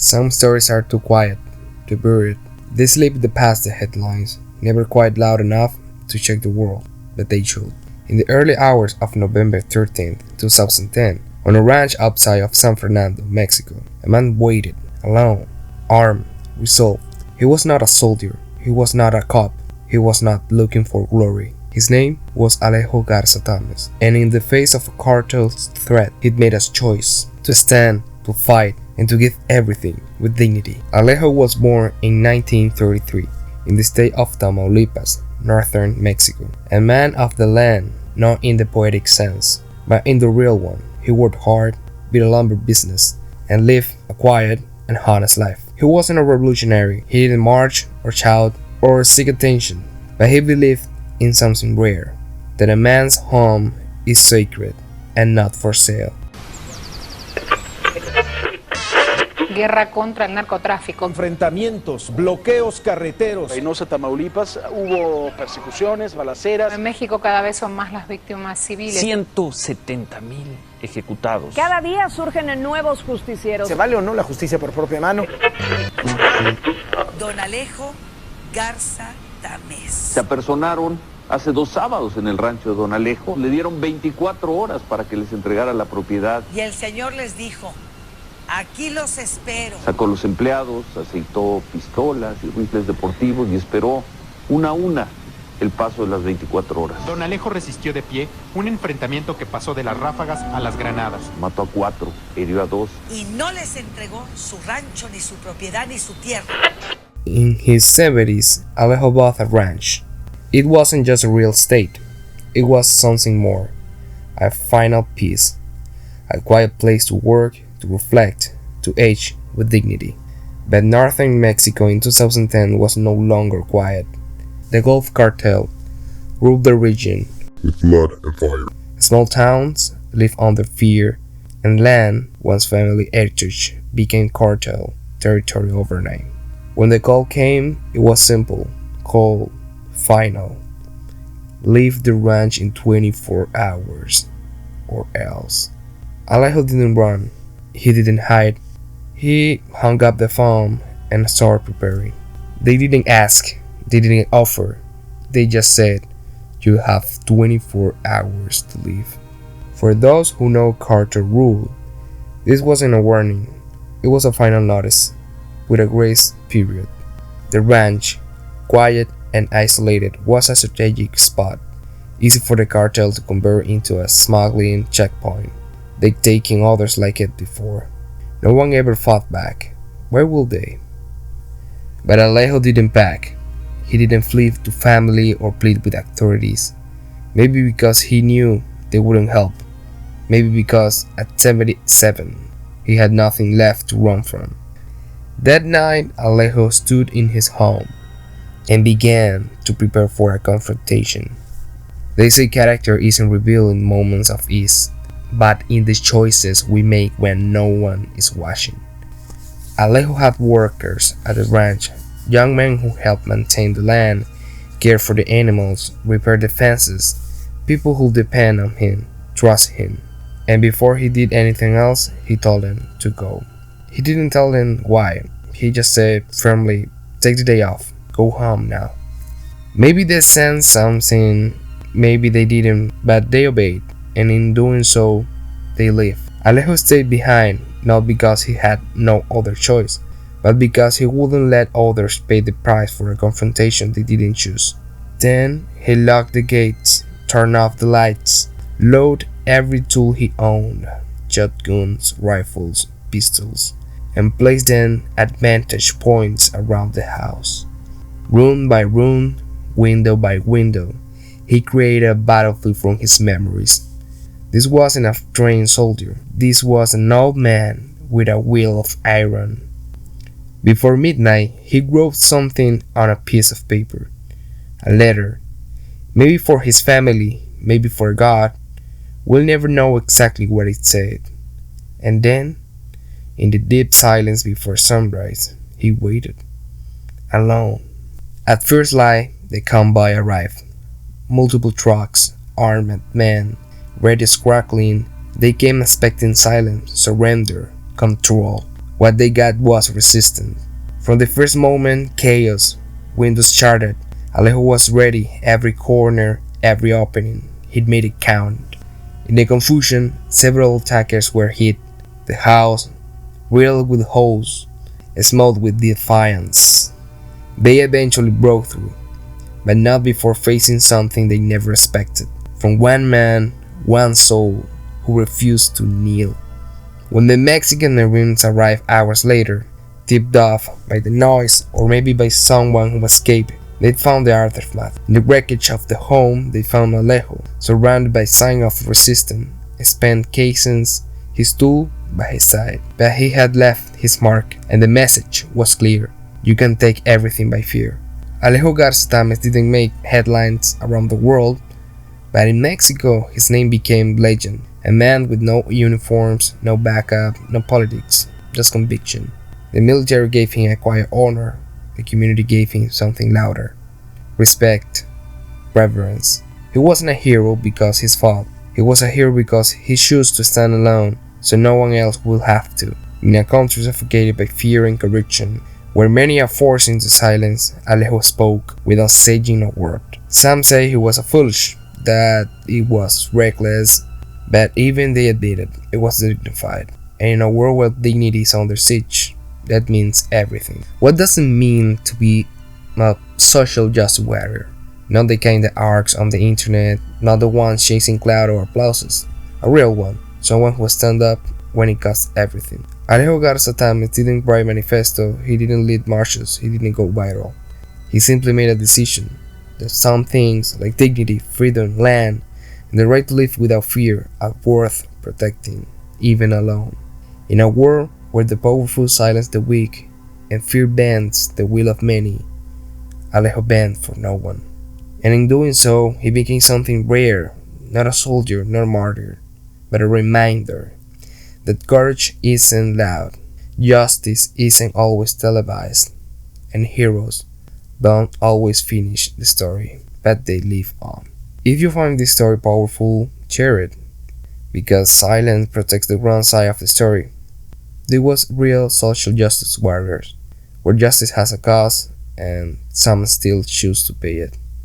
Some stories are too quiet, too buried. They slip past the headlines, never quite loud enough to shake the world, but they should. In the early hours of November 13, 2010, on a ranch outside of San Fernando, Mexico, a man waited, alone, armed, resolved. He was not a soldier, he was not a cop, he was not looking for glory. His name was Alejo Garza Tamez, and in the face of a cartel's threat, he'd made a choice to stand, to fight, and to give everything with dignity. Alejo was born in 1933 in the state of Tamaulipas, northern Mexico. A man of the land, not in the poetic sense, but in the real one. He worked hard, built a lumber business, and lived a quiet and honest life. He wasn't a revolutionary. He didn't march or shout or seek attention, but he believed in something rare, that a man's home is sacred and not for sale. Guerra contra el narcotráfico. Enfrentamientos, bloqueos carreteros. En Reynosa, Tamaulipas, hubo persecuciones, balaceras. En México cada vez son más las víctimas civiles. 170,000 ejecutados. Cada día surgen nuevos justicieros. ¿Se vale o no la justicia por propia mano? Don Alejo Garza Tamez. Se apersonaron hace 2 sábados en el rancho de Don Alejo. Le dieron 24 horas para que les entregara la propiedad. Y el señor les dijo: aquí los espero. Sacó los empleados, aceitó pistolas y rifles deportivos y esperó una a una el paso de las 24 horas. Don Alejo resistió de pie un enfrentamiento que pasó de las ráfagas a las granadas. Mató a 4, hirió a 2. Y no les entregó su rancho, ni su propiedad, ni su tierra. In his 70s, Alejo bought a ranch. It wasn't just a real estate, it was something more. A final piece, a quiet place to work, to reflect, to age with dignity. But northern Mexico in 2010 was no longer quiet. The Gulf Cartel ruled the region with blood and fire. Small towns lived under fear, and land, once family heritage, became cartel territory overnight. When the call came, it was simple, cold, final. Leave the ranch in 24 hours, or else. Alejo didn't run. He didn't hide. He hung up the phone and started preparing. They didn't ask. They didn't offer. They just said, you have 24 hours to leave. For those who know cartel rule, this wasn't a warning. It was a final notice, with a grace period. The ranch, quiet and isolated, was a strategic spot, easy for the cartel to convert into a smuggling checkpoint. They'd taken others like it before. No one ever fought back. Why would they? But Alejo didn't back. He didn't flee to family or plead with authorities. Maybe because he knew they wouldn't help. Maybe because at 77, he had nothing left to run from. That night, Alejo stood in his home and began to prepare for a confrontation. They say character isn't revealed in moments of ease, but in the choices we make when no one is watching. Alejo had workers at the ranch, young men who helped maintain the land, care for the animals, repair the fences, people who depend on him, trust him. And before he did anything else, he told them to go. He didn't tell them why. He just said firmly, take the day off, go home now. Maybe they sensed something, maybe they didn't, but they obeyed, and in doing so, they left. Alejo stayed behind, not because he had no other choice, but because he wouldn't let others pay the price for a confrontation they didn't choose. Then he locked the gates, turned off the lights, loaded every tool he owned, shotguns, rifles, pistols, and placed them at vantage points around the house. Room by room, window by window, he created a battlefield from his memories. This wasn't a trained soldier. This was an old man with a will of iron. Before midnight, he wrote something on a piece of paper. A letter. Maybe for his family, maybe for God. We'll never know exactly what it said. And then, in the deep silence before sunrise, he waited. Alone. At first light, the convoy arrived. Multiple trucks, armed men, ready crackling. They came expecting silence, surrender, control. What they got was resistance. From the first moment, chaos, windows shattered. Alejo was ready, every corner, every opening. He'd made it count. In the confusion, several attackers were hit. The house, riddled with holes, smelled with defiance. They eventually broke through, but not before facing something they never expected. From one man, one soul, who refused to kneel. When the Mexican Marines arrived hours later, tipped off by the noise or maybe by someone who escaped, they found the aftermath. In the wreckage of the home, they found Alejo, surrounded by signs of resistance, spent casings, his tool by his side. But he had left his mark, and the message was clear: you can take everything by fear. Alejo Garza Tamez didn't make headlines around the world, but in Mexico his name became legend. A man with no uniforms, no backup, no politics, just conviction. The military gave him a quiet honor. The community gave him something louder: respect, reverence. He wasn't a hero because he fought. He was a hero because he chose to stand alone, so no one else would have to. In a country suffocated by fear and corruption, where many are forced into silence, Alejo spoke without saying a word. Some say he was a foolish, that he was reckless, but even they admitted it was dignified. And in a world where dignity is under siege, that means everything. What does it mean to be a social justice warrior? Not the kind that arcs on the internet, not the ones chasing clout or applauses. A real one, someone who stands up when it costs everything. Alejo Garza Tamez didn't write manifesto, he didn't lead marches, he didn't go viral. He simply made a decision that some things like dignity, freedom, land, and the right to live without fear are worth protecting, even alone. In a world where the powerful silence the weak and fear bends the will of many, Alejo bent for no one. And in doing so, he became something rare, not a soldier, not a martyr, but a reminder that courage isn't loud, justice isn't always televised, and heroes don't always finish the story, but they live on. If you find this story powerful, share it, because silence protects the wrong side of the story. There was real social justice warriors, where justice has a cost and some still choose to pay it.